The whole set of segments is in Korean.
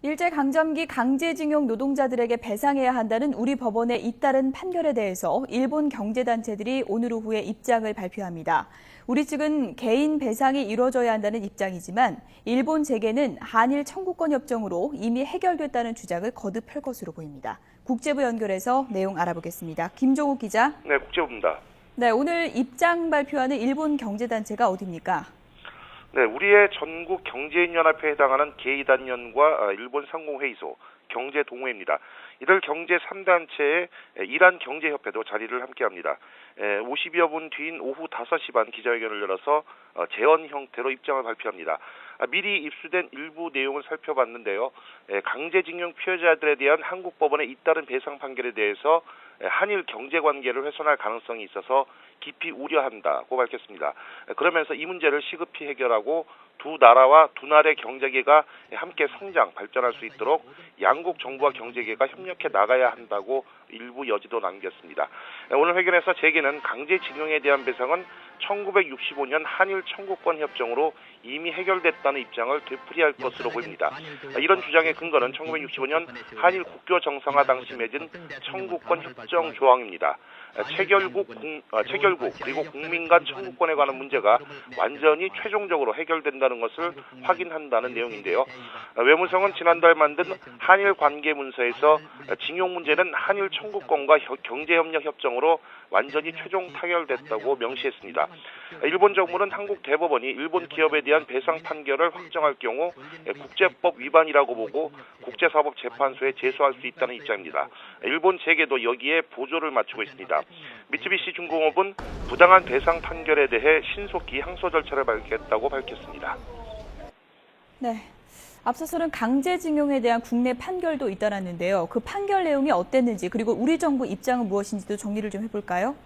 일제강점기 강제징용 노동자들에게 배상해야 한다는 우리 법원의 잇따른 판결에 대해서 일본 경제단체들이 오늘 오후에 입장을 발표합니다. 우리 측은 개인 배상이 이루어져야 한다는 입장이지만 일본 재계는 한일 청구권 협정으로 이미 해결됐다는 주장을 거듭할 것으로 보입니다. 국제부 연결해서 내용 알아보겠습니다. 김종욱 기자. 네, 국제부입니다. 네, 오늘 입장 발표하는 일본 경제단체가 어디입니까? 네, 우리의 전국 경제인연합회에 해당하는 제2단연과 일본 상공회의소, 경제동호회입니다. 이들 경제 3단체의 이란 경제협회도 자리를 함께합니다. 50여 분 뒤인 오후 5시 반 기자회견을 열어서 재원 형태로 입장을 발표합니다. 미리 입수된 일부 내용을 살펴봤는데요. 강제징용 피해자들에 대한 한국 법원의 잇따른 배상 판결에 대해서 한일 경제관계를 훼손할 가능성이 있어서 깊이 우려한다고 밝혔습니다. 그러면서 이 문제를 시급히 해결하고 두 나라와 두 나라의 경제계가 함께 성장, 발전할 수 있도록 양국 정부와 경제계가 협력해 나가야 한다고 일부 여지도 남겼습니다. 오늘 회견에서 재계는 강제징용에 대한 배상은 1965년 한일 청구권 협정으로 이미 해결됐다는 입장을 되풀이할 것으로 보입니다. 이런 주장의 근거는 1965년 한일 국교 정상화 당시 맺은 청구권 협정 조항입니다. 체결국 그리고 국민 간 청구권에 관한 문제가 완전히 최종적으로 해결된다는 것을 확인한다는 내용인데요. 외무성은 지난달 만든 한일 관계 문서에서 징용 문제는 한일 청구권과 경제협력 협정으로 완전히 최종 타결됐다고 명시했습니다. 일본 정부는 한국 대법원이 일본 기업에 대한 배상 판결을 확정할 경우 국제법 위반이라고 보고 국제사법재판소에 제소할 수 있다는 입장입니다. 일본 재계도 여기에 보조를 맞추고 있습니다. 미쓰비시 중공업은 부당한 배상 판결에 대해 신속히 항소 절차를 밟겠다고 밝혔습니다. 네. 앞서서는 강제징용에 대한 국내 판결도 잇따랐는데요. 그 판결 내용이 어땠는지 그리고 우리 정부 입장은 무엇인지도 정리를 좀 해볼까요?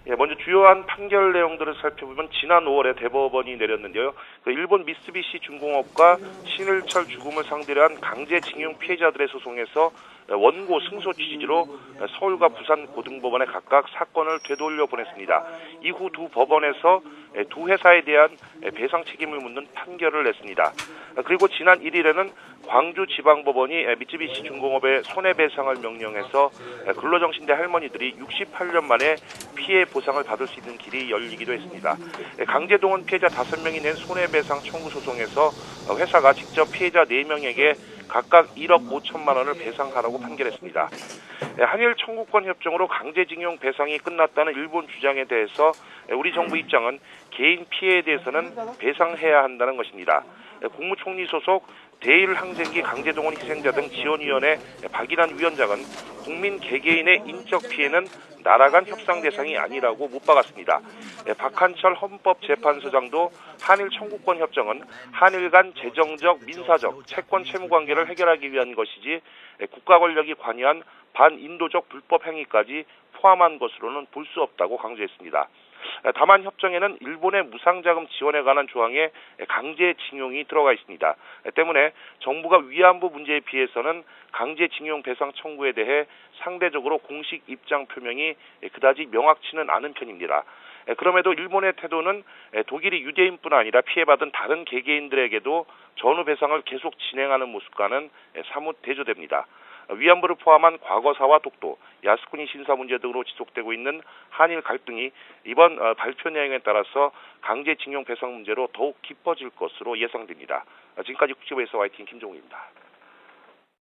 먼저 주요한 판결 내용들을 살펴보면 지난 5월에 대법원이 내렸는데요. 일본 미쓰비시 중공업과 신일철 주금을 상대로 한 강제징용 피해자들의 소송에서 원고 승소 취지로 서울과 부산 고등법원에 각각 사건을 되돌려 보냈습니다. 이후 두 법원에서 두 회사에 대한 배상 책임을 묻는 판결을 냈습니다. 그리고 지난 1일에는 광주지방법원이 미쓰비시 중공업의 손해배상을 명령해서 근로정신대 할머니들이 68년 만에 피해 보상을 받을 수 있는 길이 열리기도 했습니다. 강제동원 피해자 5명이 낸 손해배상 청구 소송에서 회사가 직접 피해자 4명에게 각각 1억 5천만 원을 배상하라고 판결했습니다. 한일 청구권 협정으로 강제징용 배상이 끝났다는 일본 주장에 대해서 우리 정부 입장은 개인 피해에 대해서는 배상해야 한다는 것입니다. 국무총리 소속 대일항쟁기 강제동원 희생자 등 지원위원회 박일환 위원장은 국민 개개인의 인적 피해는 나라 간 협상 대상이 아니라고 못 박았습니다. 박한철 헌법재판소장도 한일 청구권 협정은 한일 간 재정적, 민사적, 채권 채무 관계를 해결하기 위한 것이지 국가 권력이 관여한 반인도적 불법 행위까지 포함한 것으로는 볼 수 없다고 강조했습니다. 다만 협정에는 일본의 무상자금 지원에 관한 조항에 강제징용이 들어가 있습니다. 때문에 정부가 위안부 문제에 비해서는 강제징용 배상 청구에 대해 상대적으로 공식 입장 표명이 그다지 명확치는 않은 편입니다. 그럼에도 일본의 태도는 독일이 유대인뿐 아니라 피해받은 다른 개개인들에게도 전후 배상을 계속 진행하는 모습과는 사뭇 대조됩니다. 위안부를 포함한 과거사와 독도, 야스쿠니 신사 문제 등으로 지속되고 있는 한일 갈등이 이번 발표 내용에 따라서 강제징용 배상 문제로 더욱 깊어질 것으로 예상됩니다. 지금까지 국제부에서 YTN 김종욱입니다.